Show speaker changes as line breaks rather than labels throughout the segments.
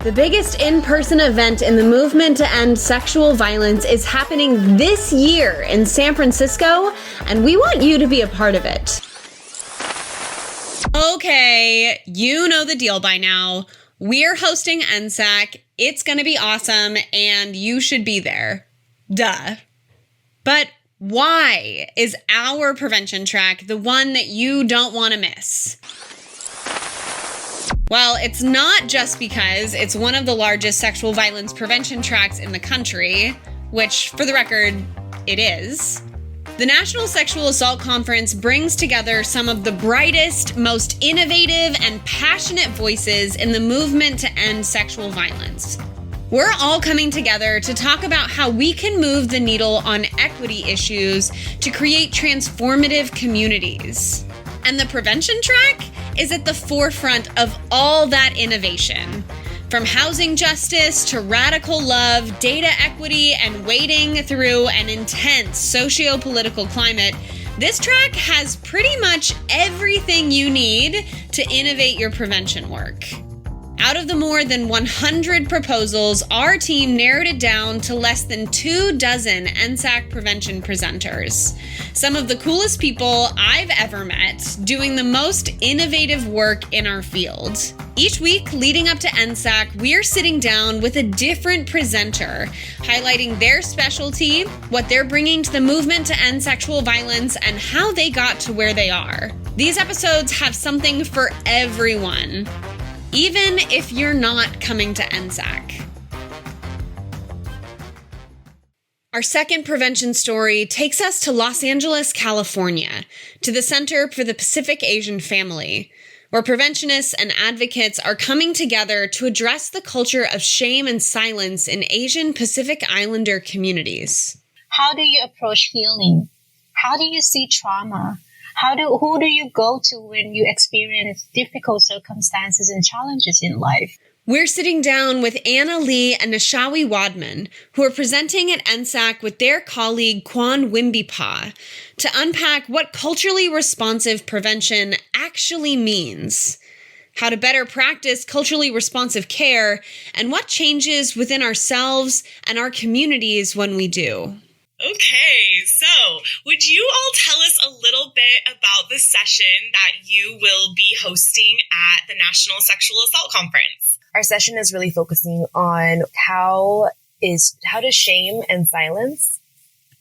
The biggest in-person event in the movement to end sexual violence is happening this year in San Francisco, and we want you to be a part of it. Okay, you know the deal by now. We're hosting NSAC. It's going to be awesome, and you should be there. Duh. But why is our prevention track the one that you don't want to miss? Well, it's not just because it's one of the largest sexual violence prevention tracks in the country, which, for the record, it is. The National Sexual Assault Conference brings together some of the brightest, most innovative, and passionate voices in the movement to end sexual violence. We're all coming together to talk about how we can move the needle on equity issues to create transformative communities. And the prevention track is at the forefront of all that innovation. From housing justice to radical love, data equity, and wading through an intense socio-political climate, this track has pretty much everything you need to innovate your prevention work. Out of the more than 100 proposals, our team narrowed it down to less than 24 NSAC prevention presenters. Some of the coolest people I've ever met doing the most innovative work in our field. Each week leading up to NSAC, we're sitting down with a different presenter, highlighting their specialty, what they're bringing to the movement to end sexual violence, and how they got to where they are. These episodes have something for everyone, even if you're not coming to NSAC. Our second prevention story takes us to Los Angeles, California, to the Center for the Pacific Asian Family, where preventionists and advocates are coming together to address the culture of shame and silence in Asian Pacific Islander communities.
How do you approach healing? How do you see trauma? Who do you go to when you experience difficult circumstances and challenges in life?
We're sitting down with Anna Lee and Nishawi Wadman, who are presenting at NSAC with their colleague Kwan Wimbipa, to unpack what culturally responsive prevention actually means, how to better practice culturally responsive care, and what changes within ourselves and our communities when we do.
Okay, so would you all tell us a little bit about the session that you will be hosting at the National Sexual Assault Conference?
Our session is really focusing on how does shame and silence,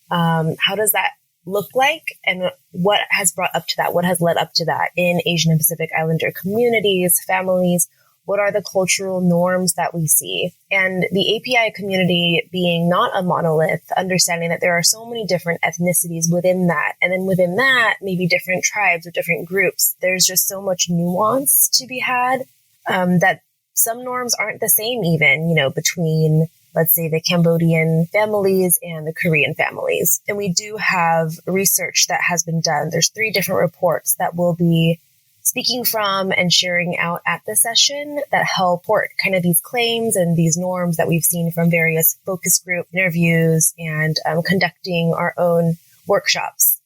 how does that look like, and what has brought up to that, what has led up to that in Asian and Pacific Islander communities, families. What are the cultural norms that we see? And the API community being not a monolith, understanding that there are so many different ethnicities within that. And then within that, maybe different tribes or different groups. There's just so much nuance to be had that some norms aren't the same even, between, let's say, the Cambodian families and the Korean families. And we do have research that has been done. There's 3 different reports that will be speaking from and sharing out at the session that help support kind of these claims and these norms that we've seen from various focus group interviews and conducting our own workshops.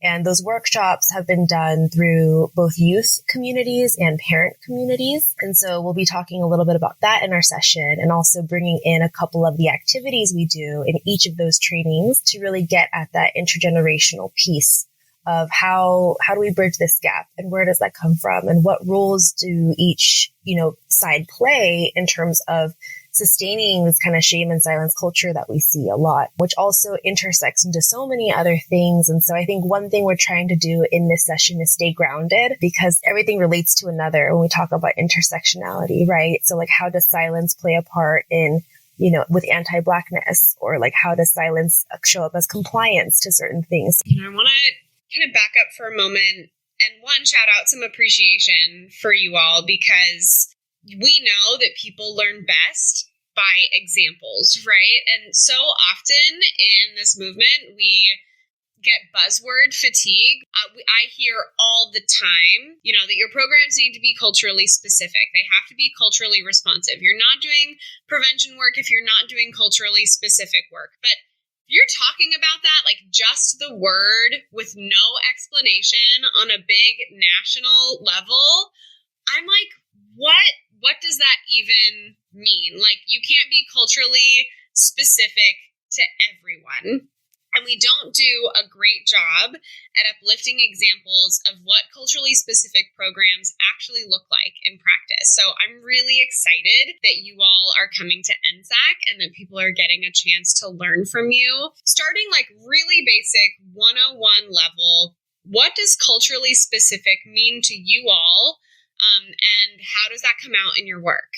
And those workshops have been done through both youth communities and parent communities. And so we'll be talking a little bit about that in our session and also bringing in a couple of the activities we do in each of those trainings to really get at that intergenerational piece of how do we bridge this gap and where does that come from and what roles do each, side play in terms of sustaining this kind of shame and silence culture that we see a lot, which also intersects into so many other things. And so I think one thing we're trying to do in this session is stay grounded because everything relates to another when we talk about intersectionality, right? So like how does silence play a part in with anti-Blackness, or like how does silence show up as compliance to certain things?
I want to kind of back up for a moment and shout out some appreciation for you all because we know that people learn best by examples, right? And so often in this movement, we get buzzword fatigue. I hear all the time, that your programs need to be culturally specific. They have to be culturally responsive. You're not doing prevention work if you're not doing culturally specific work. But you're talking about that, like just the word with no explanation on a big national level. I'm like, what does that even mean. Like, you can't be culturally specific to everyone. And we don't do a great job at uplifting examples of what culturally specific programs actually look like in practice. So I'm really excited that you all are coming to NSAC and that people are getting a chance to learn from you. Starting like really basic 101 level, what does culturally specific mean to you all? And how does that come out in your work?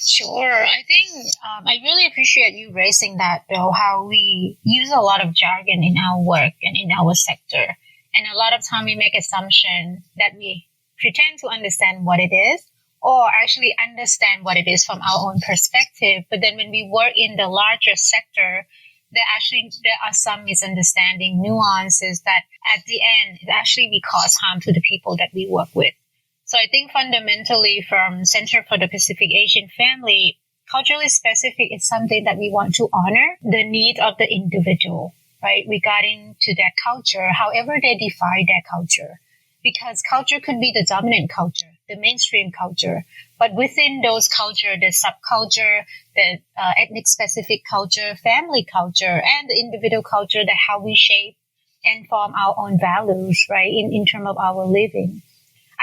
Sure. I think I really appreciate you raising that, though, how we use a lot of jargon in our work and in our sector. And a lot of time we make assumption that we pretend to understand what it is or actually understand what it is from our own perspective. But then when we work in the larger sector, there are some misunderstanding, nuances that at the end, it actually we cause harm to the people that we work with. So I think fundamentally from Center for the Pacific Asian Family, culturally specific is something that we want to honor the need of the individual, right? Regarding to their culture, however they define their culture. Because culture could be the dominant culture, the mainstream culture. But within those culture, the subculture, the ethnic specific culture, family culture, and the individual culture, that how we shape and form our own values, right? In terms of our living.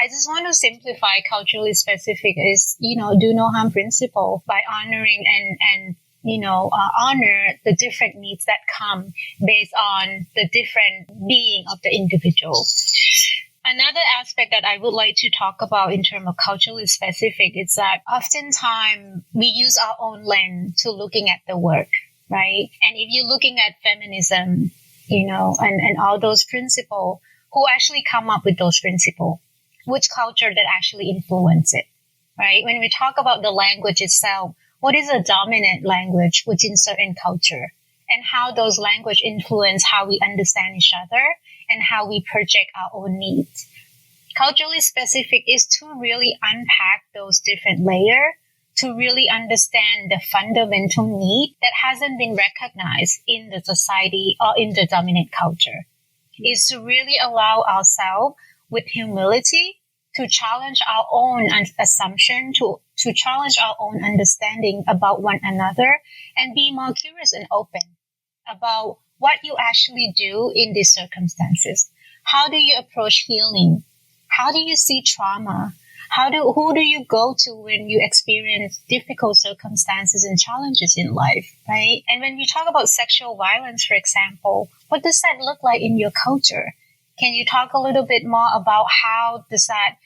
I just want to simplify culturally specific is, do no harm principle by honoring and honor the different needs that come based on the different being of the individual. Another aspect that I would like to talk about in terms of culturally specific is that oftentimes we use our own lens to looking at the work, right? And if you're looking at feminism, and all those principles, who actually come up with those principles? Which culture that actually influence it, right? When we talk about the language itself, what is a dominant language within certain culture and how those language influence how we understand each other and how we project our own needs. Culturally specific is to really unpack those different layers to really understand the fundamental need that hasn't been recognized in the society or in the dominant culture. Is to really allow ourselves with humility to challenge our own assumption, to challenge our own understanding about one another and be more curious and open about what you actually do in these circumstances. How do you approach healing? How do you see trauma? Who do you go to when you experience difficult circumstances and challenges in life, right? And when we talk about sexual violence, for example, what does that look like in your culture? Can you talk a little bit more about how does that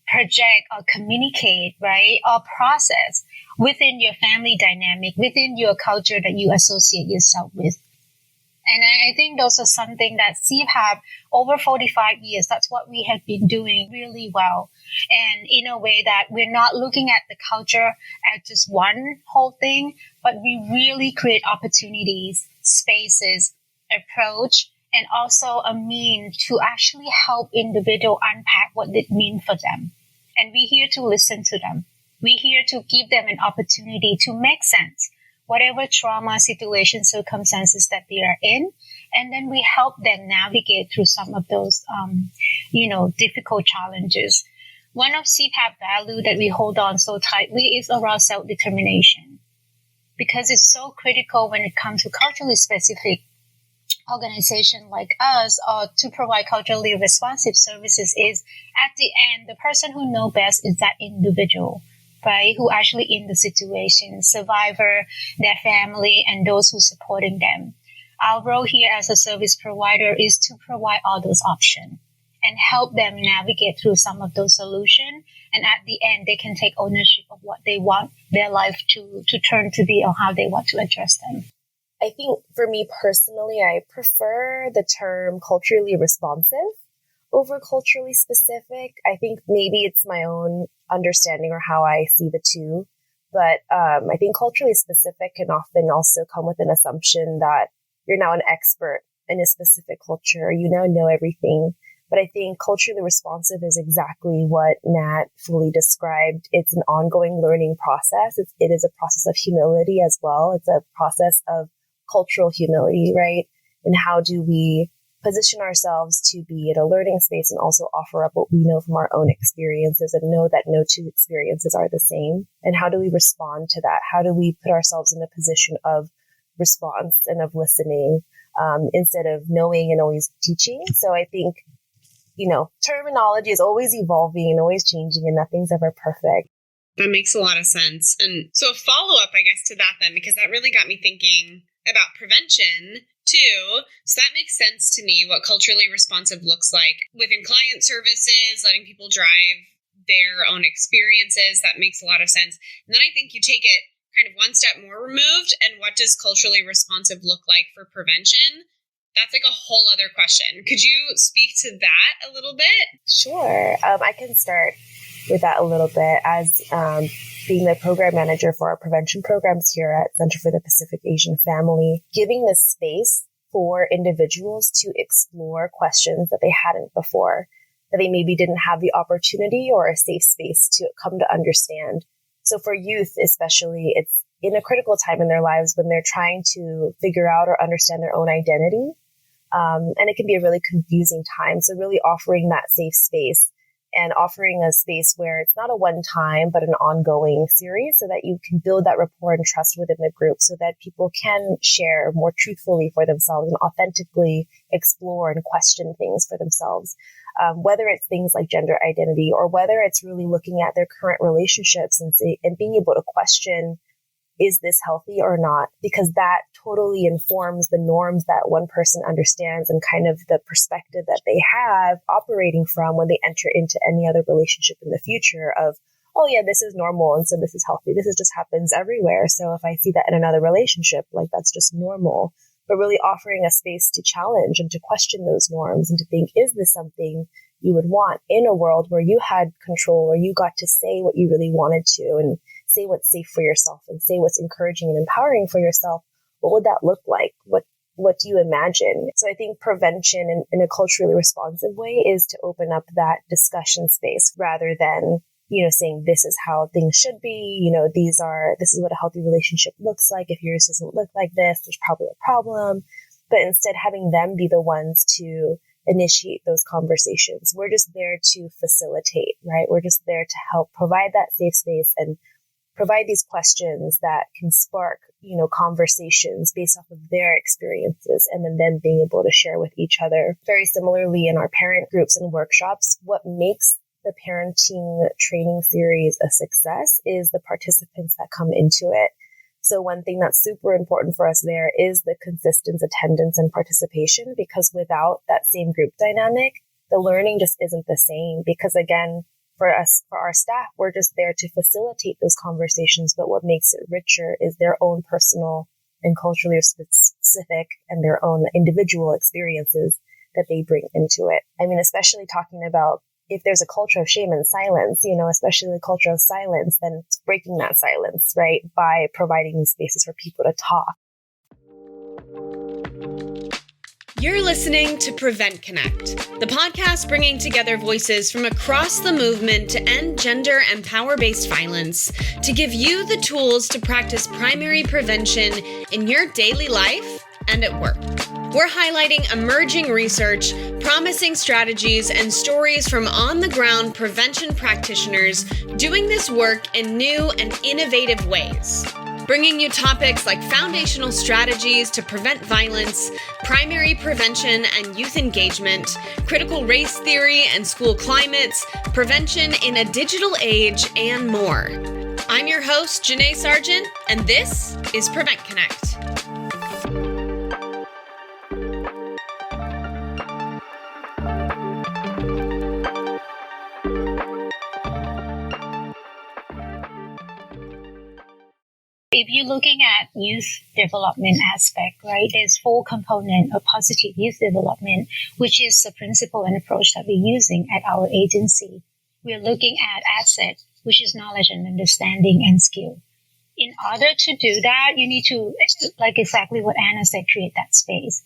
project or communicate, right, or process within your family dynamic, within your culture that you associate yourself with? And I think those are something that CPAP over 45 years, that's what we have been doing really well. And in a way that we're not looking at the culture as just one whole thing, but we really create opportunities, spaces, approach, and also a means to actually help individuals unpack what it means for them. And we're here to listen to them. We're here to give them an opportunity to make sense, whatever trauma, situation, circumstances that they are in. And then we help them navigate through some of those, difficult challenges. One of CPAP value that we hold on so tightly is around self-determination, because it's so critical when it comes to culturally specific organization like us, or to provide culturally responsive services, is at the end, the person who knows best is that individual, right? Who actually in the situation, survivor, their family, and those who supporting them. Our role here as a service provider is to provide all those options and help them navigate through some of those solutions. And at the end, they can take ownership of what they want their life to turn to be, or how they want to address them.
I think for me personally, I prefer the term culturally responsive over culturally specific. I think maybe it's my own understanding or how I see the two. But I think culturally specific can often also come with an assumption that you're now an expert in a specific culture. You now know everything. But I think culturally responsive is exactly what Nat fully described. It's an ongoing learning process. It is a process of humility as well. It's a process of cultural humility, right? And how do we position ourselves to be in a learning space and also offer up what we know from our own experiences and know that no two experiences are the same. And how do we respond to that? How do we put ourselves in a position of response and of listening instead of knowing and always teaching? So I think, terminology is always evolving and always changing, and nothing's ever perfect.
That makes a lot of sense. And so a follow-up, I guess, to that then, because that really got me thinking about prevention too. So that makes sense to me, what culturally responsive looks like within client services, letting people drive their own experiences. That makes a lot of sense. And then I think you take it kind of one step more removed, and what does culturally responsive look like for prevention? That's like a whole other question. Could you speak to that a little bit?
Sure. I can start with that a little bit as being the program manager for our prevention programs here at Center for the Pacific Asian Family, giving the space for individuals to explore questions that they hadn't before, that they maybe didn't have the opportunity or a safe space to come to understand. So for youth, especially, it's in a critical time in their lives when they're trying to figure out or understand their own identity. And it can be a really confusing time. So really offering that safe space and offering a space where it's not a one-time, but an ongoing series so that you can build that rapport and trust within the group so that people can share more truthfully for themselves and authentically explore and question things for themselves. Whether it's things like gender identity or whether it's really looking at their current relationships and being able to question, is this healthy or not? Because that totally informs the norms that one person understands and kind of the perspective that they have operating from when they enter into any other relationship in the future of, oh yeah, this is normal. And so this is healthy. This is just happens everywhere. So if I see that in another relationship, like that's just normal. But really offering a space to challenge and to question those norms and to think, is this something you would want in a world where you had control, where you got to say what you really wanted to and say what's safe for yourself and say what's encouraging and empowering for yourself? What would that look like? What do you imagine? So I think prevention in a culturally responsive way is to open up that discussion space rather than, saying this is how things should be. This is what a healthy relationship looks like. If yours doesn't look like this, there's probably a problem. But instead having them be the ones to initiate those conversations. We're just there to facilitate, right? We're just there to help provide that safe space and provide these questions that can spark, conversations based off of their experiences and then them being able to share with each other. Very similarly in our parent groups and workshops, what makes the parenting training series a success is the participants that come into it. So one thing that's super important for us there is the consistent attendance and participation, because without that same group dynamic, the learning just isn't the same. Because again, for our staff, we're just there to facilitate those conversations. But what makes it richer is their own personal and culturally specific and their own individual experiences that they bring into it. I mean, especially talking about if there's a culture of shame and silence, especially the culture of silence, then it's breaking that silence, right? By providing these spaces for people to talk.
You're listening to Prevent Connect, the podcast bringing together voices from across the movement to end gender and power-based violence, to give you the tools to practice primary prevention in your daily life and at work. We're highlighting emerging research, promising strategies, and stories from on-the-ground prevention practitioners doing this work in new and innovative ways. Bringing you topics like foundational strategies to prevent violence, primary prevention and youth engagement, critical race theory and school climates, prevention in a digital age, and more. I'm your host, Janae Sargent, and this is Prevent Connect.
If you're looking at youth development aspect, right, there's 4 components of positive youth development, which is the principle and approach that we're using at our agency. We're looking at asset, which is knowledge and understanding and skill. In order to do that, you need to, like exactly what Anna said, create that space.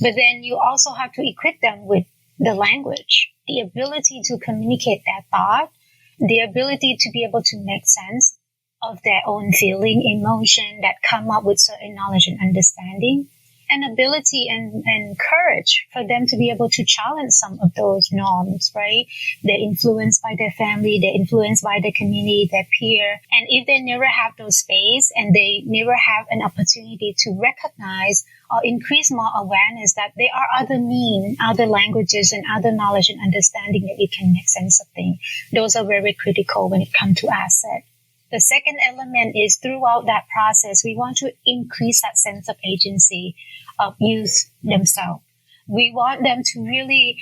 But then you also have to equip them with the language, the ability to communicate that thought, the ability to be able to make sense of their own feeling, emotion that come up with certain knowledge and understanding. an ability and courage for them to be able to challenge some of those norms, right? They're influenced by their family, they're influenced by their community, their peer. And if they never have those space and they never have an opportunity to recognize or increase more awareness that there are other means, other languages and other knowledge and understanding that we can make sense of things, those are very critical when it comes to asset. The second element is throughout that process, we want to increase that sense of agency of youth themselves. We want them to really,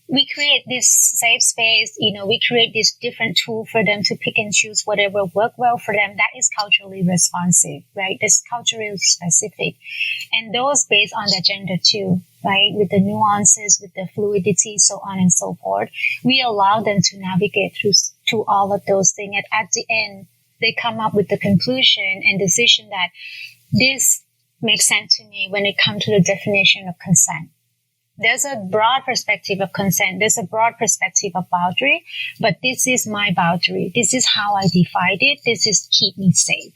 we create this safe space, we create this different tool for them to pick and choose whatever work well for them. That is culturally responsive, right? That's culturally specific. And those based on their gender too, right? With the nuances, with the fluidity, so on and so forth. We allow them to navigate through all of those things. And at the end, they come up with the conclusion and decision that this makes sense to me when it comes to the definition of consent. There's a broad perspective of consent. There's a broad perspective of boundary, but this is my boundary. This is how I define it. This is keep me safe,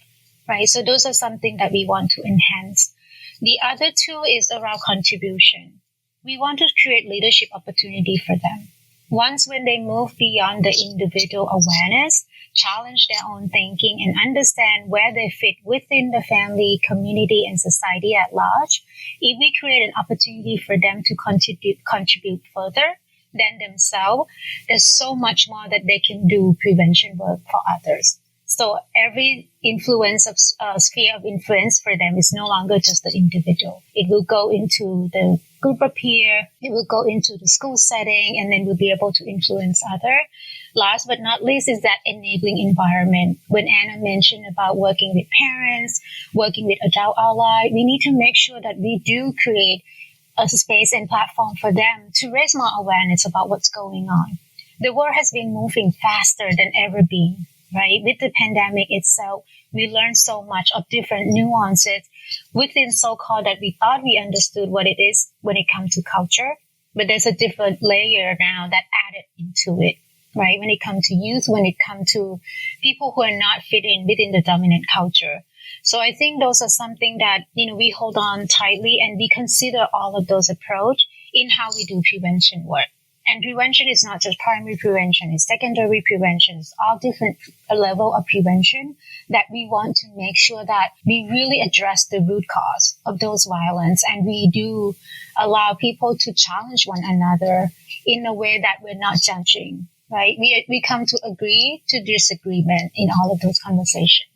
right? So those are something that we want to enhance. The other two is around contribution. We want to create leadership opportunity for them. Once when they move beyond the individual awareness, challenge their own thinking and understand where they fit within the family, community, and society at large, if we create an opportunity for them to contribute further than themselves, there's so much more that they can do prevention work for others. So every influence of sphere of influence for them is no longer just the individual. It will go into the group of peer, it will go into the school setting, and then we'll be able to influence other. Last but not least is that enabling environment. When Anna mentioned about working with parents, working with adult ally, we need to make sure that we do create a space and platform for them to raise more awareness about what's going on. The world has been moving faster than ever been, right? With the pandemic itself, we learned so much of different nuances within so-called that we thought we understood what it is when it comes to culture, but there's a different layer now that added into it. Right? When it comes to youth, when it comes to people who are not fitting within the dominant culture. So I think those are something that, we hold on tightly and we consider all of those approach in how we do prevention work. And prevention is not just primary prevention, it's secondary prevention, it's all different level of prevention that we want to make sure that we really address the root cause of those violence. And we do allow people to challenge one another in a way that we're not judging. Right? We come to agree to disagreement in all of those conversations.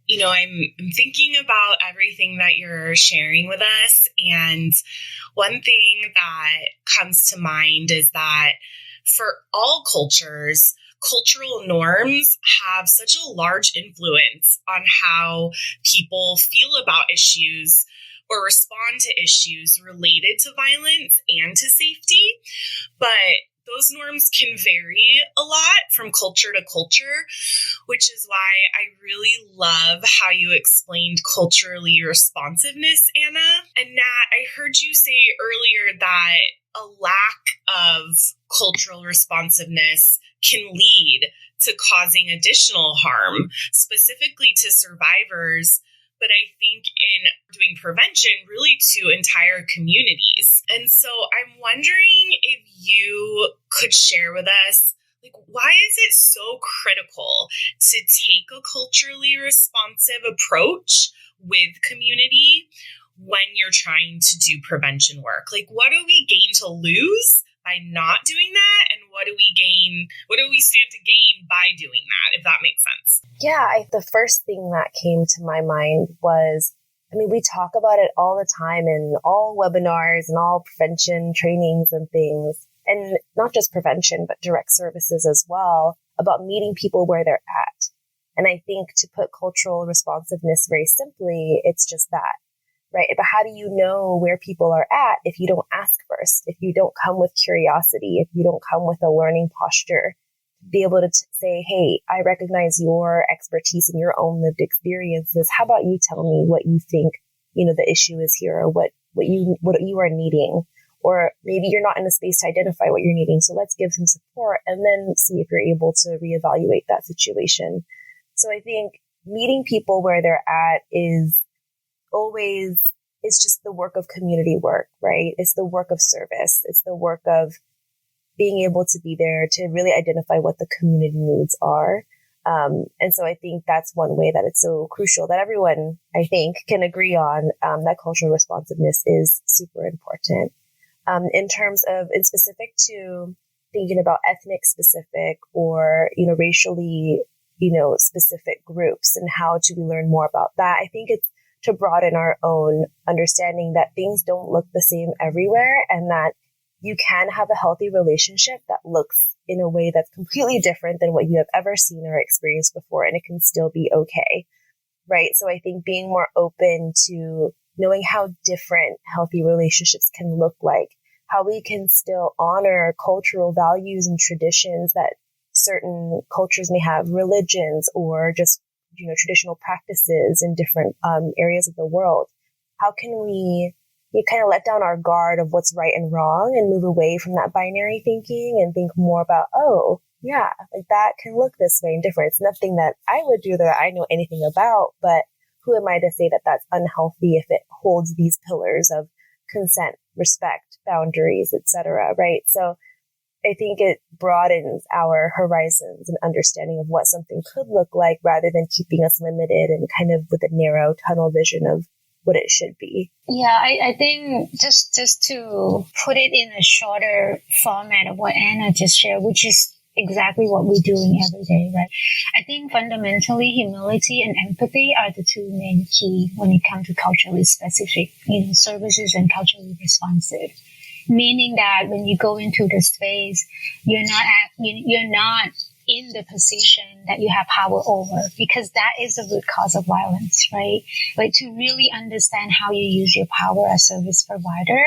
I'm thinking about everything that you're sharing with us. And one thing that comes to mind is that for all cultures, cultural norms have such a large influence on how people feel about issues or respond to issues related to violence and to safety. But those norms can vary a lot from culture to culture, which is why I really love how you explained culturally responsiveness, Anna. And Nat, I heard you say earlier that a lack of cultural responsiveness can lead to causing additional harm, specifically to survivors, but I think in doing prevention, really to entire communities. And so I'm wondering if you could share with us, why is it so critical to take a culturally responsive approach with community when you're trying to do prevention work? What do we gain to lose by not doing that? And what do we stand to gain by doing that, if that makes sense?
Yeah, the first thing that came to my mind was, we talk about it all the time in all webinars and all prevention trainings and things, and not just prevention, but direct services as well, about meeting people where they're at. And I think to put cultural responsiveness very simply, it's just that. Right? But how do you know where people are at if you don't ask first, if you don't come with curiosity, if you don't come with a learning posture, be able to say, hey, I recognize your expertise and your own lived experiences. How about you tell me what you think, the issue is here, or what you are needing, or maybe you're not in a space to identify what you're needing. So let's give some support and then see if you're able to reevaluate that situation. So I think meeting people where they're at is always is just the work of community work, right? It's the work of service. It's the work of being able to be there to really identify what the community needs are. And so I think that's one way that it's so crucial that everyone, I think, can agree on, that cultural responsiveness is super important. In terms of, in specific to thinking about ethnic specific or, racially, specific groups and how do we learn more about that? I think it's to broaden our own understanding that things don't look the same everywhere and that you can have a healthy relationship that looks in a way that's completely different than what you have ever seen or experienced before, and it can still be okay, right? So I think being more open to knowing how different healthy relationships can look like, how we can still honor cultural values and traditions that certain cultures may have, religions or just, traditional practices in different areas of the world. How can we kind of let down our guard of what's right and wrong and move away from that binary thinking and think more about, oh, yeah, like that can look this way and different. It's nothing that I would do that I know anything about, but who am I to say that that's unhealthy if it holds these pillars of consent, respect, boundaries, etc., right? So I think it broadens our horizons and understanding of what something could look like rather than keeping us limited and kind of with a narrow tunnel vision of what it should be.
Yeah, I think just to put it in a shorter format of what Anna just shared, which is exactly what we're doing every day, right? I think fundamentally humility and empathy are the two main key when it comes to culturally specific, services and culturally responsive. Meaning that when you go into the space, you're not in the position that you have power over, because that is the root cause of violence, right? Like to really understand how you use your power as service provider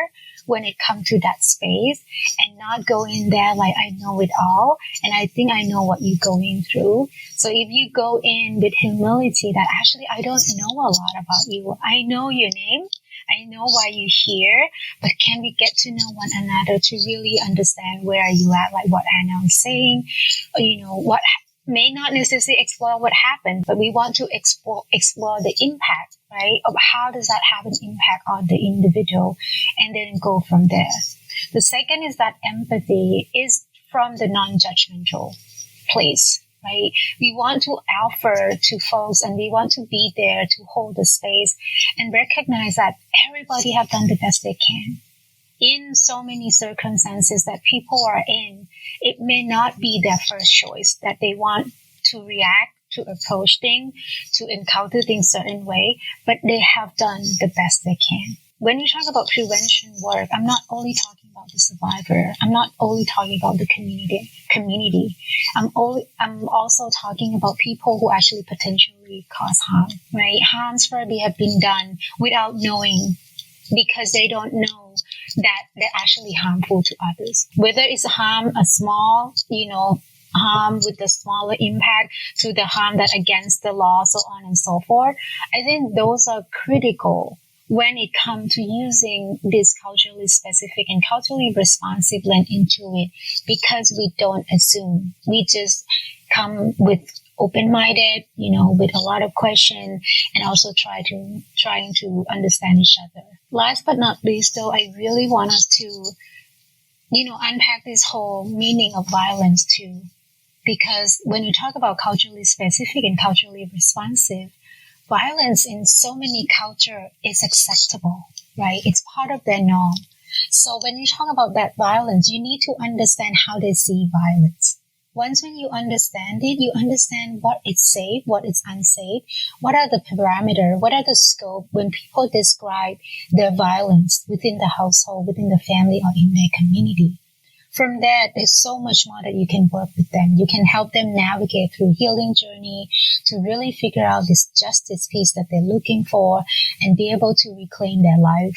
when it comes to that space and not go in there like I know it all and I think I know what you're going through. So if you go in with humility that actually I don't know a lot about you, I know your name, I know why you're here, but can we get to know one another to really understand where are you at, like what Anna was saying, what may not necessarily explore what happened, but we want to explore the impact, right, of how does that have an impact on the individual, and then go from there. The second is that empathy is from the non-judgmental place. Right? We want to offer to folks and we want to be there to hold the space and recognize that everybody have done the best they can. In so many circumstances that people are in, it may not be their first choice that they want to react, to approach things, to encounter things a certain way, but they have done the best they can. When you talk about prevention work, I'm not only talking about the survivor. I'm not only talking about the community. I'm also talking about people who actually potentially cause harm, right? Harms probably have been done without knowing because they don't know that they're actually harmful to others. Whether it's harm, a small, harm with the smaller impact to the harm that against the law, so on and so forth. I think those are critical when it comes to using this culturally specific and culturally responsive blend into it, because we don't assume. We just come with open-minded, with a lot of questions and also trying to understand each other. Last but not least, though, I really want us to, unpack this whole meaning of violence too, because when you talk about culturally specific and culturally responsive, violence in so many cultures is acceptable, right? It's part of their norm. So when you talk about that violence, you need to understand how they see violence. Once when you understand it, you understand what is safe, what is unsafe, what are the parameters, what are the scope when people describe their violence within the household, within the family, or in their community. From there, there's so much more that you can work with them. You can help them navigate through healing journey to really figure out this justice piece that they're looking for and be able to reclaim their life,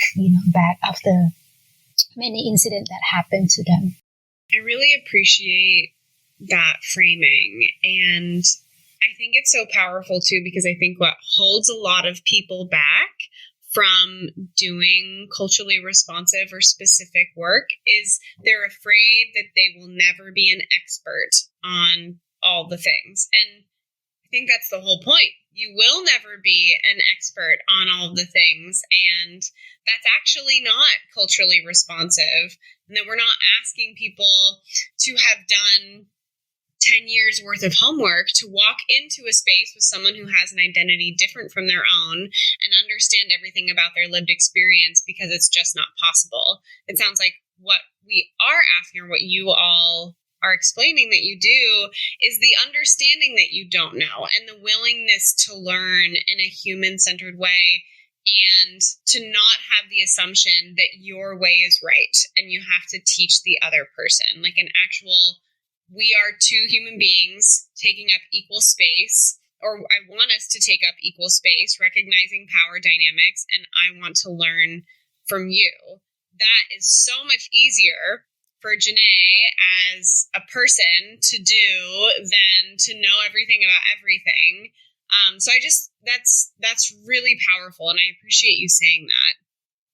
back after many incidents that happened to them.
I really appreciate that framing. And I think it's so powerful too, because I think what holds a lot of people back from doing culturally responsive or specific work is they're afraid that they will never be an expert on all the things. And I think that's the whole point. You will never be an expert on all of the things, and that's actually not culturally responsive, and that we're not asking people to have done 10 years worth of homework to walk into a space with someone who has an identity different from their own and understand everything about their lived experience, because it's just not possible. It sounds like what we are asking, or what you all are explaining that you do, is the understanding that you don't know and the willingness to learn in a human-centered way, and to not have the assumption that your way is right and you have to teach the other person. Like an actual, we are two human beings taking up equal space, or I want us to take up equal space, recognizing power dynamics, and I want to learn from you. That is so much easier for Janae as a person to do than to know everything about everything. So that's really powerful, and I appreciate you saying that.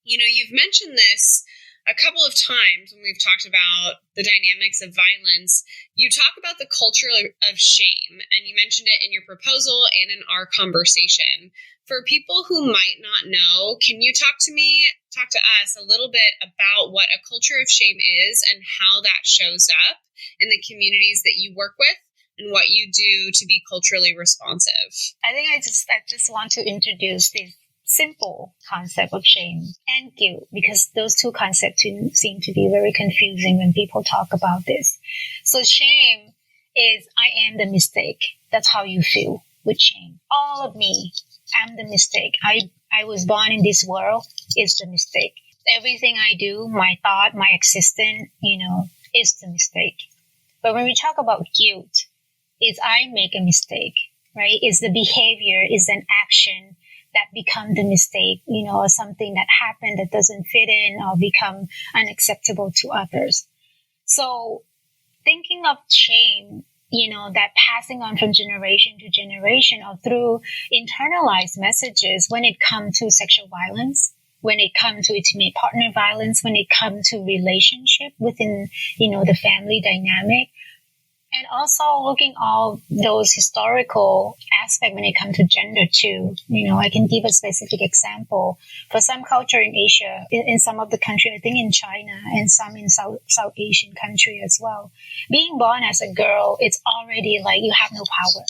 You know, you've mentioned this a couple of times when we've talked about the dynamics of violence. You talk about the culture of shame, and you mentioned it in your proposal and in our conversation. For people who might not know, can you talk to us a little bit about what a culture of shame is and how that shows up in the communities that you work with, and what you do to be culturally responsive?
I think I just want to introduce this simple concept of shame and guilt, because those two concepts seem to be very confusing when people talk about this. So shame is, I am the mistake. That's how you feel with shame. All of me, I'm the mistake. I was born in this world, is the mistake. Everything I do, my thought, my existence, is the mistake. But when we talk about guilt, it's I make a mistake, right? It's the behavior, is an action that become the mistake, or something that happened that doesn't fit in or become unacceptable to others. So thinking of shame, that passing on from generation to generation or through internalized messages when it comes to sexual violence, when it comes to intimate partner violence, when it comes to relationship within, the family dynamic. And also looking all those historical aspects when it comes to gender too. I can give a specific example. For some culture in Asia, in some of the country, I think in China and some in South Asian country as well, being born as a girl, it's already like you have no power.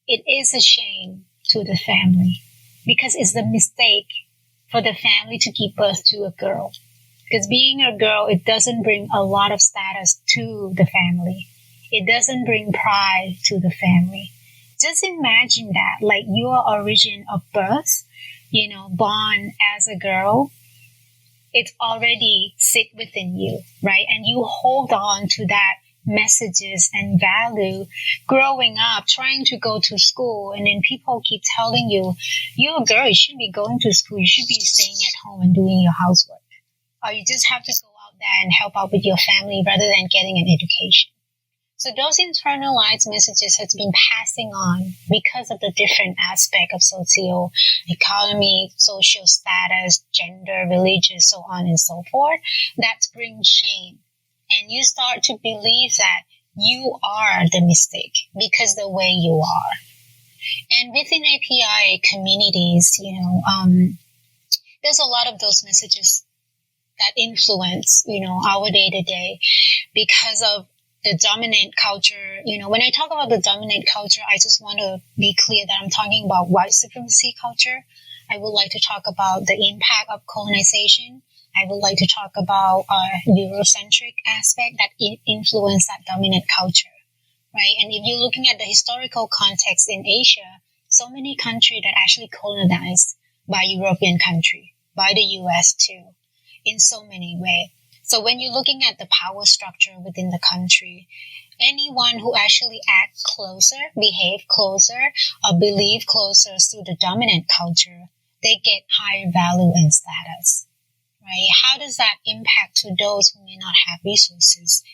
It is a shame to the family, because it's the mistake for the family to give birth to a girl. Because being a girl, it doesn't bring a lot of status to the family. It doesn't bring pride to the family. Just imagine that, like your origin of birth, born as a girl, it's already sit within you, right? And you hold on to that messages and value growing up, trying to go to school. And then people keep telling you, you're a girl, you shouldn't be going to school. You should be staying at home and doing your housework. Or you just have to go out there and help out with your family rather than getting an education. So those internalized messages has been passing on because of the different aspect of socio-economy, social status, gender, religious, so on and so forth. That brings shame. And you start to believe that you are the mistake because the way you are. And within API communities, there's a lot of those messages that influence, our day-to-day because of the dominant culture. When I talk about the dominant culture, I just want to be clear that I'm talking about white supremacy culture. I would like to talk about the impact of colonization. I would like to talk about Eurocentric aspect that influence that dominant culture, right? And if you're looking at the historical context in Asia, so many countries that actually colonized by European country, by the US too, in so many ways. So when you're looking at the power structure within the country, anyone who actually act closer, behave closer, or believe closer through the dominant culture, they get higher value and status, right? How does that impact to those who may not have resources?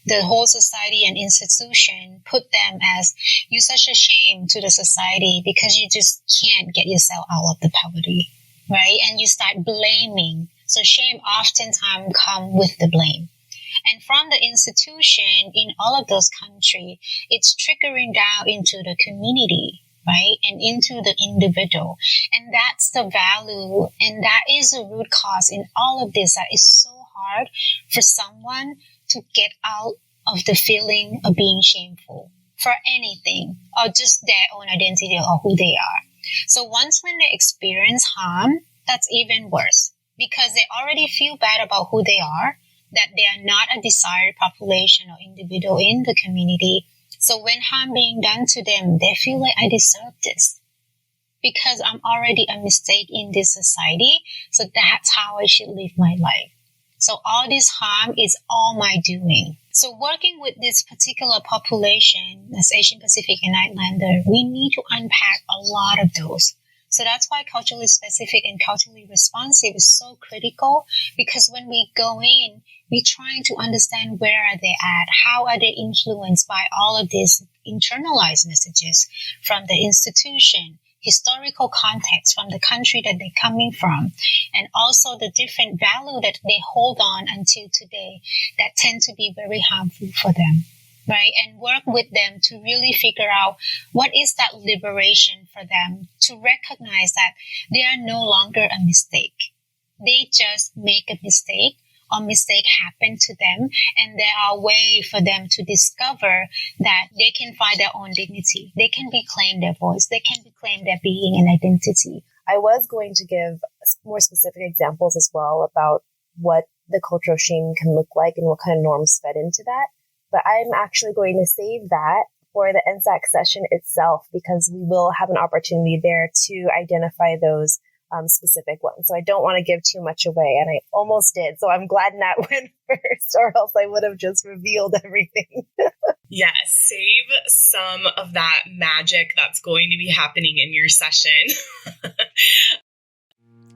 The whole society and institution put them as, you're such a shame to the society because you just can't get yourself out of the poverty, right? And you start blaming. So shame oftentimes comes with the blame. And from the institution in all of those countries, it's trickling down into the community, right? And into the individual. And that's the value. And that is the root cause in all of this, that is so hard for someone to get out of the feeling of being shameful for anything, or just their own identity or who they are. So once when they experience harm, that's even worse, because they already feel bad about who they are, that they are not a desired population or individual in the community. So when harm being done to them, they feel like, I deserve this because I'm already a mistake in this society. So that's how I should live my life. So all this harm is all my doing. So working with this particular population, as Asian Pacific and Islander, we need to unpack a lot of those. So that's why culturally specific and culturally responsive is so critical, because when we go in, we're trying to understand where are they at, how are they influenced by all of these internalized messages from the institution, historical context from the country that they're coming from, and also the different value that they hold on until today that tend to be very harmful for them, right? And work with them to really figure out what is that liberation for them, to recognize that they are no longer a mistake. They just make a mistake, or mistake happen to them, and there are ways for them to discover that they can find their own dignity. They can reclaim their voice. They can reclaim their being and identity.
I was going to give more specific examples as well about what the culture of shame can look like and what kind of norms fed into that. But I'm actually going to save that for the NSAC session itself, because we will have an opportunity there to identify those specific ones. So I don't want to give too much away, and I almost did. So I'm glad Nat went first, or else I would have just revealed everything.
Yes, save some of that magic that's going to be happening in your session.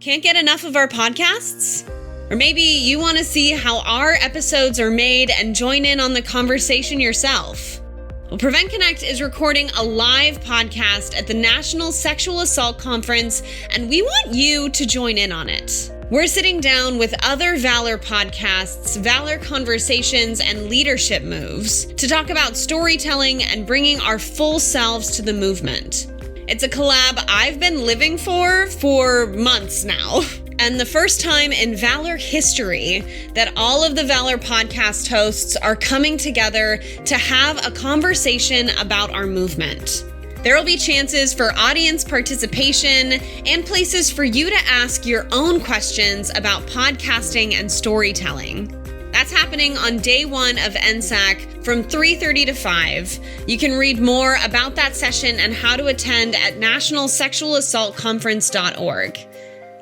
Can't get enough of our podcasts? Or maybe you want to see how our episodes are made and join in on the conversation yourself. Well, Prevent Connect is recording a live podcast at the National Sexual Assault Conference, and we want you to join in on it. We're sitting down with other Valor podcasts, Valor conversations, and leadership moves to talk about storytelling and bringing our full selves to the movement. It's a collab I've been living for months now. And the first time in Valor history that all of the Valor podcast hosts are coming together to have a conversation about our movement. There will be chances for audience participation and places for you to ask your own questions about podcasting and storytelling. That's happening on day one of NSAC from 3:30 to 5. You can read more about that session and how to attend at nationalsexualassaultconference.org.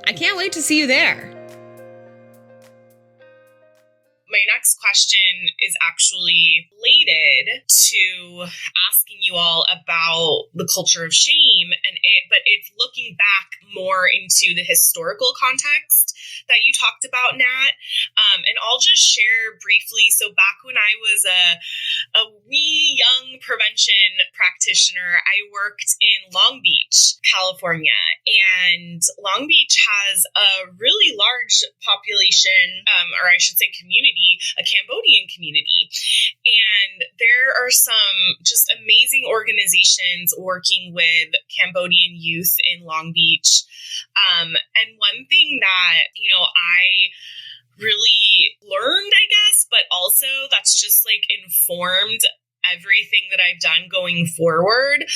I can't wait to see you there.
My next question is actually related to asking you all about the culture of shame, but it's looking back more into the historical context that you talked about, Nat. And I'll just share briefly. So back when I was a wee young prevention practitioner, I worked in Long Beach, California, and Long Beach has a really large population, or I should say community, a Cambodian community. And there are some just amazing organizations working with Cambodian youth in Long Beach. And one thing that, I really learned, I guess, but also that's just like informed everything that I've done going forward,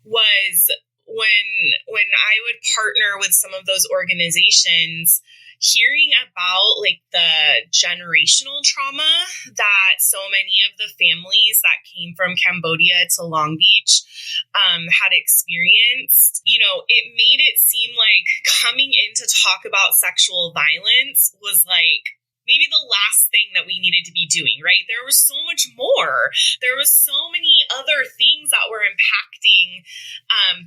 was when I would partner with some of those organizations, hearing about like the generational trauma that so many of the families that came from Cambodia to Long Beach had experienced, it made it seem like coming in to talk about sexual violence was like maybe the last thing that we needed to be doing, right? There was so much more. There was so many other things that were impacting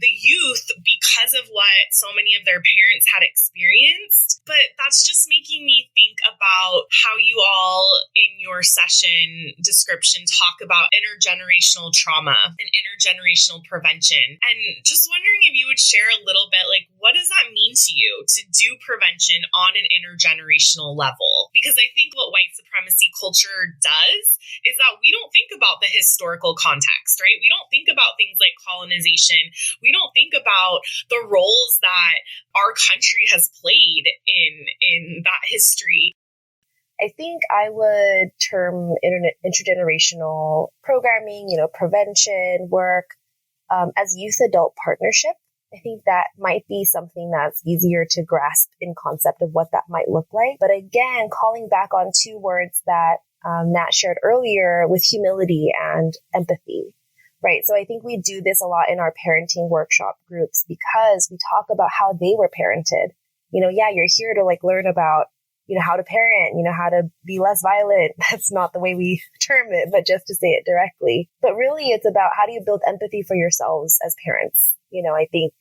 the youth because of what so many of their parents had experienced. But that's just making me think about how you all in your session description talk about intergenerational trauma and intergenerational prevention. And just wondering if you would share a little bit, like, what does that mean to you to do prevention on an intergenerational level? Because I think what white supremacy culture does is that we don't think about the historical context, right? We don't think about things like colonization. We don't think about the roles that our country has played in that history.
I think I would term intergenerational programming, prevention work, as youth-adult partnership. I think that might be something that's easier to grasp in concept of what that might look like. But again, calling back on two words that Nat shared earlier with humility and empathy, right? So I think we do this a lot in our parenting workshop groups because we talk about how they were parented. You're here to learn about how to parent, how to be less violent. That's not the way we term it, but just to say it directly. But really, it's about how do you build empathy for yourselves as parents? I think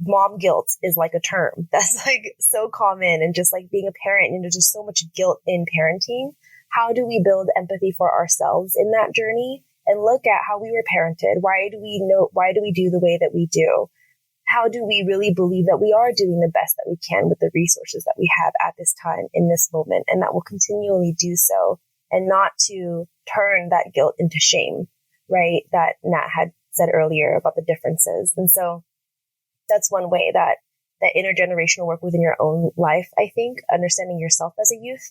mom guilt is a term that's so common, and just being a parent, just so much guilt in parenting. How do we build empathy for ourselves in that journey and look at how we were parented? Why do we do the way that we do? How do we really believe that we are doing the best that we can with the resources that we have at this time in this moment, and that will continually do so, and not to turn that guilt into shame, right? That Nat had said earlier about the differences. And so that's one way that intergenerational work within your own life, I think, understanding yourself as a youth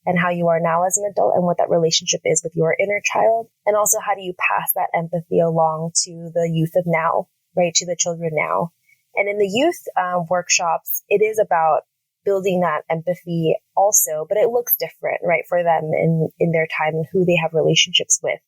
and how you are now as an adult and what that relationship is with your inner child. And also, how do you pass that empathy along to the youth of now, right? To the children now. And in the youth workshops, it is about building that empathy also, but it looks different, right, for them in their time and who they have relationships with.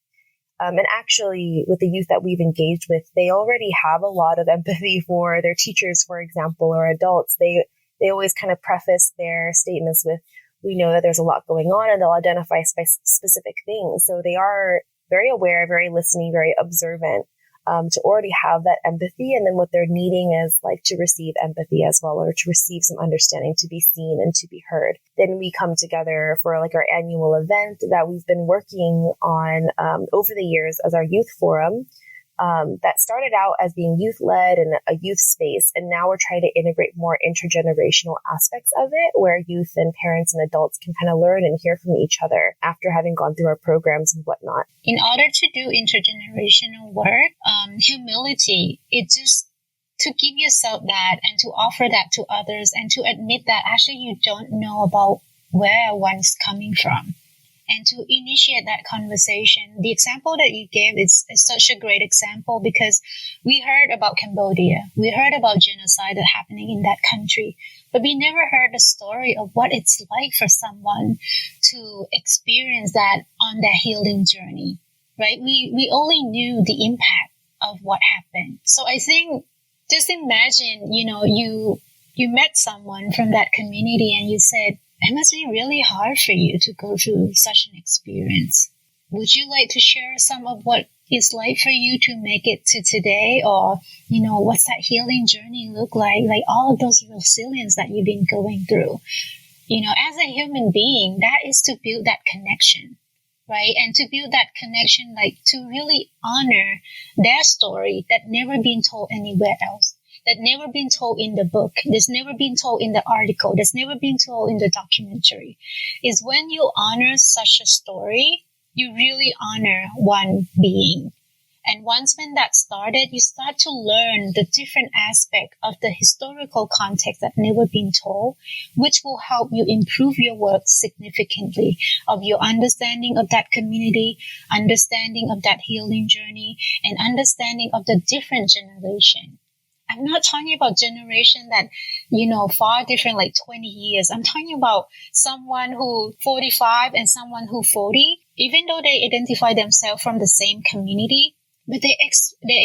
And actually, with the youth that we've engaged with, they already have a lot of empathy for their teachers, for example, or adults. They always kind of preface their statements with, we know that there's a lot going on, and they'll identify specific things. So they are very aware, very listening, very observant, to already have that empathy. And then what they're needing is to receive empathy as well, or to receive some understanding, to be seen and to be heard. Then we come together for our annual event that we've been working on over the years as our youth forum. That started out as being youth-led and a youth space, and now we're trying to integrate more intergenerational aspects of it, where youth and parents and adults can kind of learn and hear from each other after having gone through our programs and whatnot.
In order to do intergenerational work, humility, it's just to give yourself that and to offer that to others, and to admit that actually you don't know about where one's coming from, and to initiate that conversation. The example that you gave is such a great example, because we heard about Cambodia. We heard about genocide that's happening in that country, but we never heard the story of what it's like for someone to experience that on their healing journey, right? We only knew the impact of what happened. So I think, just imagine, you met someone from that community and you said, it must be really hard for you to go through such an experience. Would you like to share some of what it's like for you to make it to today? Or, what's that healing journey look like? All of those resilience that you've been going through. As a human being, that is to build that connection, right? And to build that connection, to really honor their story that never been told anywhere else. That never been told in the book, that's never been told in the article, that's never been told in the documentary, is when you honor such a story, you really honor one being. And once when that started, you start to learn the different aspect of the historical context that never been told, which will help you improve your work significantly, of your understanding of that community, understanding of that healing journey, and understanding of the different generation. I'm not talking about generation that, far different, 20 years. I'm talking about someone who 45 and someone who 40, even though they identify themselves from the same community, but they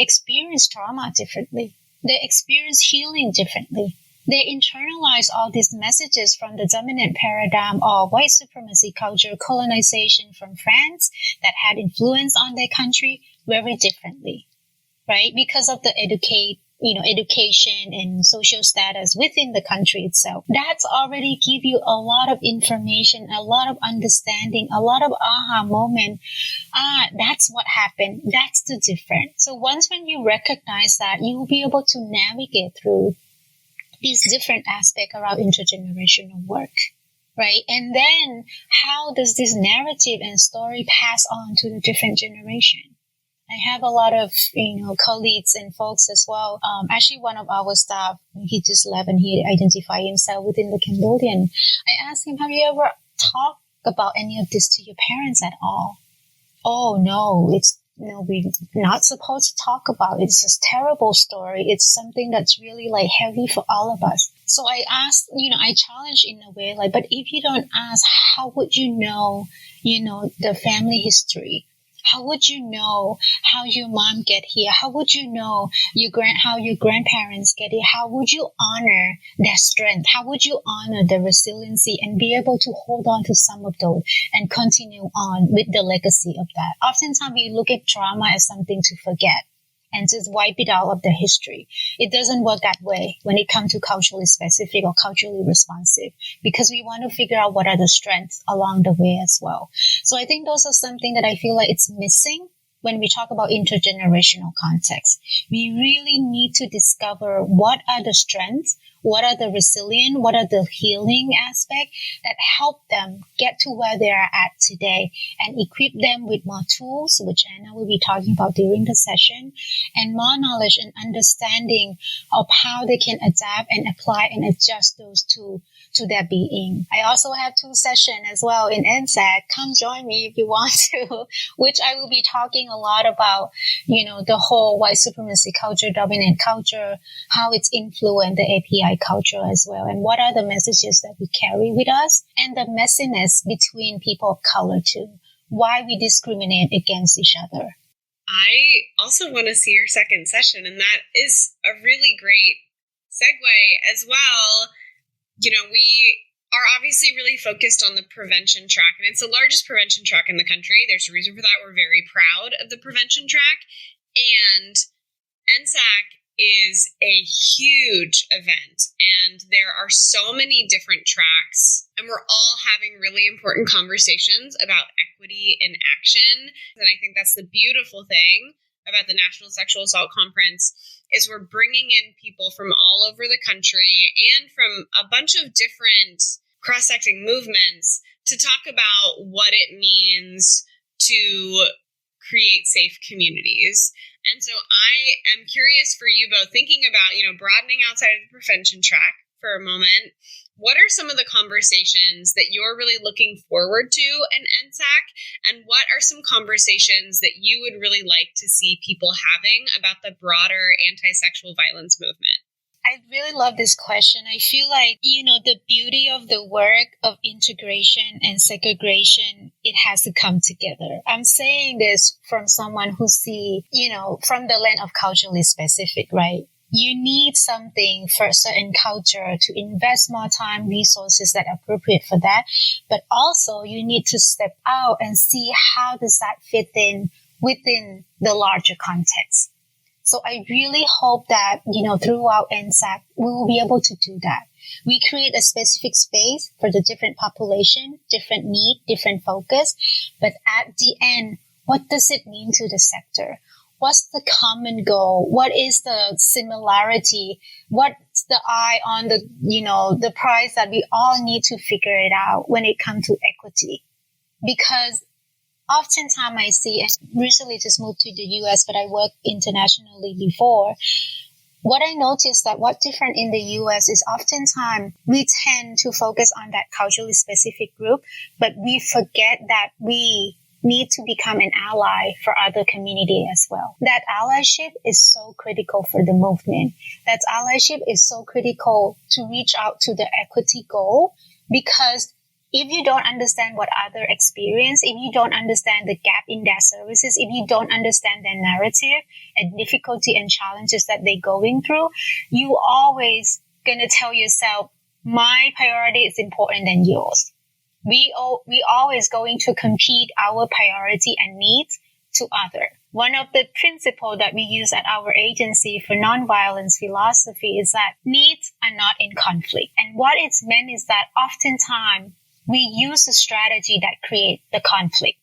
experience trauma differently. They experience healing differently. They internalize all these messages from the dominant paradigm of white supremacy culture, colonization from France that had influence on their country very differently, right? Because of the education and social status within the country itself. That's already give you a lot of information, a lot of understanding, a lot of aha moment. That's what happened. That's the difference. So once when you recognize that, you will be able to navigate through these different aspects around intergenerational work, right? And then how does this narrative and story pass on to the different generation? I have a lot of, colleagues and folks as well. Actually, one of our staff, he just left and he identified himself within the Cambodian. I asked him, have you ever talked about any of this to your parents at all? Oh, no, we're not supposed to talk about it. It's a terrible story. It's something that's really heavy for all of us. So I asked, I challenged in a way, but if you don't ask, how would you know, the family history? How would you know how your mom get here? How would you know how your grandparents get here? How would you honor their strength? How would you honor the resiliency and be able to hold on to some of those and continue on with the legacy of that? Oftentimes we look at trauma as something to forget and just wipe it out of the history. It doesn't work that way when it comes to culturally specific or culturally responsive, because we want to figure out what are the strengths along the way as well. So I think those are something that I feel like it's missing when we talk about intergenerational context. We really need to discover what are the strengths, what are the resilient, what are the healing aspects that help them get to where they are at today and equip them with more tools, which Anna will be talking about during the session, and more knowledge and understanding of how they can adapt and apply and adjust those tools to their being. I also have 2 sessions as well in NSAC. Come join me if you want to, which I will be talking a lot about, the whole white supremacy culture, dominant culture, how it's influenced the API culture as well, and what are the messages that we carry with us, and the messiness between people of color too, why we discriminate against each other.
I also want to see your second session, and that is a really great segue as well. We are obviously really focused on the prevention track, and it's the largest prevention track in the country. There's a reason for that. We're very proud of the prevention track, and NSAC is a huge event, and there are so many different tracks, and we're all having really important conversations about equity in action. And I think that's the beautiful thing about the National Sexual Assault Conference is we're bringing in people from all over the country and from a bunch of different cross-secting movements to talk about what it means to create safe communities. And so I am curious for you both, thinking about, broadening outside of the prevention track for a moment. What are some of the conversations that you're really looking forward to in NSAC? And what are some conversations that you would really like to see people having about the broader anti-sexual violence movement?
I really love this question. I feel like, the beauty of the work of integration and segregation, it has to come together. I'm saying this from someone who see, from the lens of culturally specific, right? You need something for a certain culture to invest more time, resources that are appropriate for that. But also you need to step out and see how does that fit in within the larger context. So I really hope that, throughout NSAC, we will be able to do that. We create a specific space for the different population, different need, different focus. But at the end, what does it mean to the sector? What's the common goal? What is the similarity? What's the eye on the prize that we all need to figure it out when it comes to equity? Because oftentimes I see, and recently just moved to the US, but I worked internationally before. What I noticed that what's different in the US is oftentimes we tend to focus on that culturally specific group, but we forget that we need to become an ally for other community as well. That allyship is so critical for the movement. That allyship is so critical to reach out to the equity goal, because if you don't understand what other experience, if you don't understand the gap in their services, if you don't understand their narrative and difficulty and challenges that they're going through, you always gonna tell yourself, my priority is important than yours. We always going to compete our priority and needs to other. One of the principles that we use at our agency for nonviolence philosophy is that needs are not in conflict. And what it's meant is that oftentimes we use a strategy that create the conflict.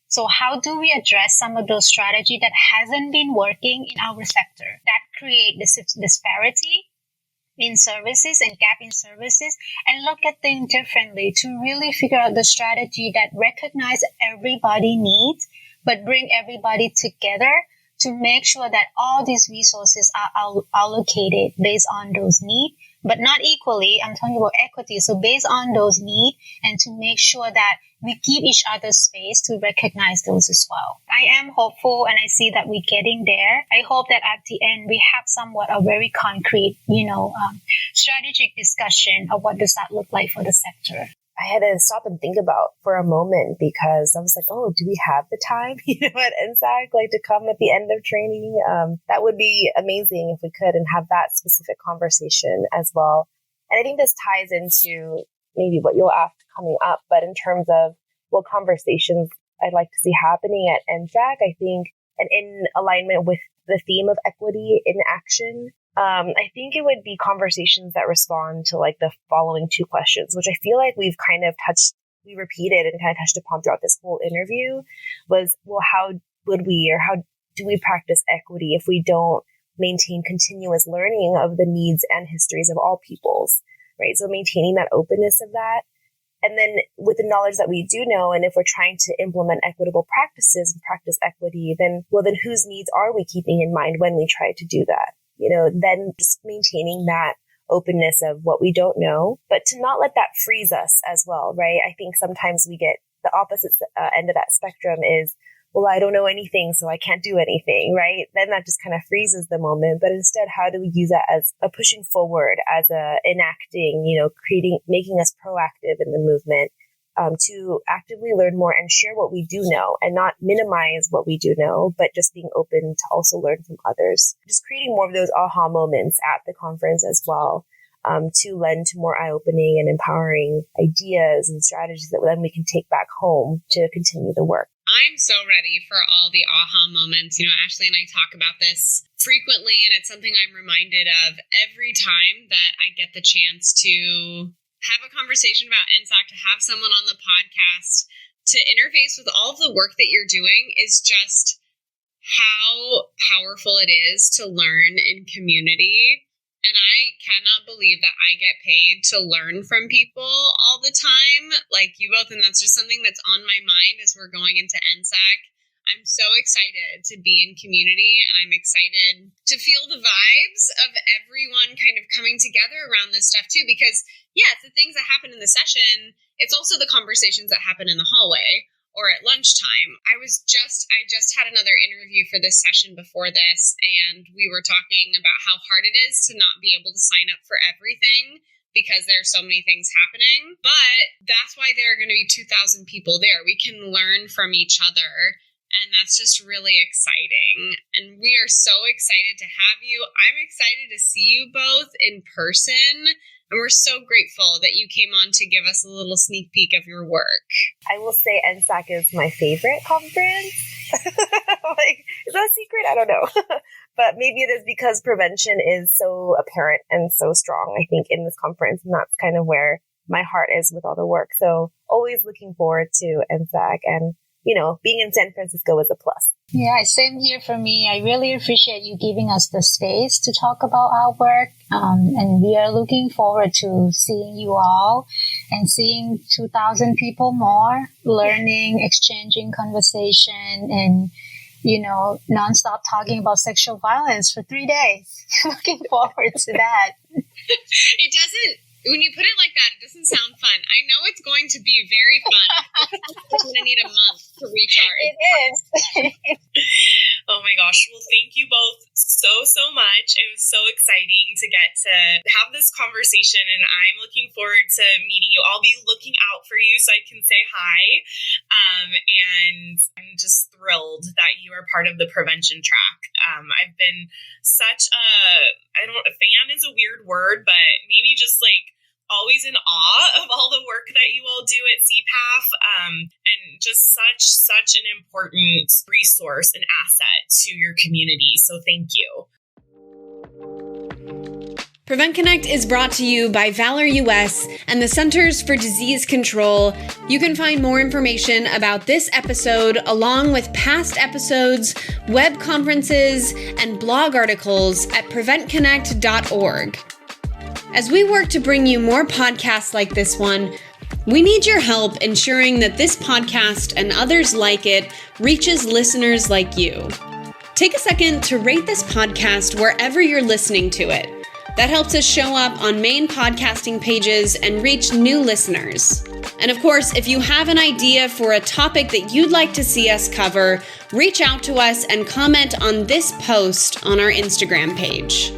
So how do we address some of those strategies that hasn't been working in our sector, that create this disparity in services and gap in services and look at things differently to really figure out the strategy that recognize everybody needs, but bring everybody together to make sure that all these resources are allocated based on those needs, but not equally. I'm talking about equity. So based on those needs and to make sure that we give each other space to recognize those as well. I am hopeful and I see that we're getting there. I hope that at the end we have somewhat a very concrete, strategic discussion of what does that look like for the sector.
I had to stop and think about for a moment because I was like, oh, do we have the time, at NSAC, to come at the end of training? That would be amazing if we could and have that specific conversation as well. And I think this ties into maybe what you'll ask coming up, but in terms of what conversations I'd like to see happening at NSAC, I think, and in alignment with the theme of equity in action, I think it would be conversations that respond to the following two questions, which I feel like we've kind of we repeated and kind of touched upon throughout this whole interview was, well, how would we, or how do we practice equity if we don't maintain continuous learning of the needs and histories of all peoples, right? So maintaining that openness of that. And then with the knowledge that we do know, and if we're trying to implement equitable practices and practice equity, then whose needs are we keeping in mind when we try to do that? Then just maintaining that openness of what we don't know, but to not let that freeze us as well, right? I think sometimes we get the opposite end of that spectrum is, well, I don't know anything, so I can't do anything, right? Then that just kind of freezes the moment. But instead, how do we use that as a pushing forward, as a enacting, making us proactive in the movement, to actively learn more and share what we do know and not minimize what we do know, but just being open to also learn from others. Just creating more of those aha moments at the conference as well, to lend to more eye-opening and empowering ideas and strategies that then we can take back home to continue the work.
I'm so ready for all the aha moments. Ashley and I talk about this frequently, and it's something I'm reminded of every time that I get the chance to have a conversation about NSAC, to have someone on the podcast, to interface with all of the work that you're doing is just how powerful it is to learn in community. And I cannot believe that I get paid to learn from people all the time, like you both. And that's just something that's on my mind as we're going into NSAC. I'm so excited to be in community, and I'm excited to feel the vibes of everyone kind of coming together around this stuff too, because it's the things that happen in the session. It's also the conversations that happen in the hallway or at lunchtime. I just had another interview for this session before this, and we were talking about how hard it is to not be able to sign up for everything because there's so many things happening. But that's why there are going to be 2,000 people there. We can learn from each other. And that's just really exciting. And we are so excited to have you. I'm excited to see you both in person. And we're so grateful that you came on to give us a little sneak peek of your work.
I will say NSAC is my favorite conference. Is that a secret? I don't know. But maybe it is because prevention is so apparent and so strong, I think, in this conference. And that's kind of where my heart is with all the work. So always looking forward to NSAC, and being in San Francisco is a plus.
Yeah, same here for me. I really appreciate you giving us the space to talk about our work. And we are looking forward to seeing you all and seeing 2,000 people more, learning, exchanging conversation, and, nonstop talking about sexual violence for 3 days. Looking forward to that.
It doesn't. When you put it like that, it doesn't sound fun. I know it's going to be very fun. I'm going to need a month to recharge.
It is.
Oh my gosh. Well, thank you both so much. It was so exciting to get to have this conversation, and I'm looking forward to meeting you. I'll be looking out for you so I can say hi. And I'm just thrilled that you are part of the prevention track. I've been such a fan is a weird word, but maybe just always in awe of all the work that you all do at CPAF, and just such an important resource and asset to your community. So thank you.
Prevent Connect is brought to you by Valor US and the Centers for Disease Control. You can find more information about this episode, along with past episodes, web conferences, and blog articles at preventconnect.org. As we work to bring you more podcasts like this one, we need your help ensuring that this podcast and others like it reaches listeners like you. Take a second to rate this podcast wherever you're listening to it. That helps us show up on main podcasting pages and reach new listeners. And of course, if you have an idea for a topic that you'd like to see us cover, reach out to us and comment on this post on our Instagram page.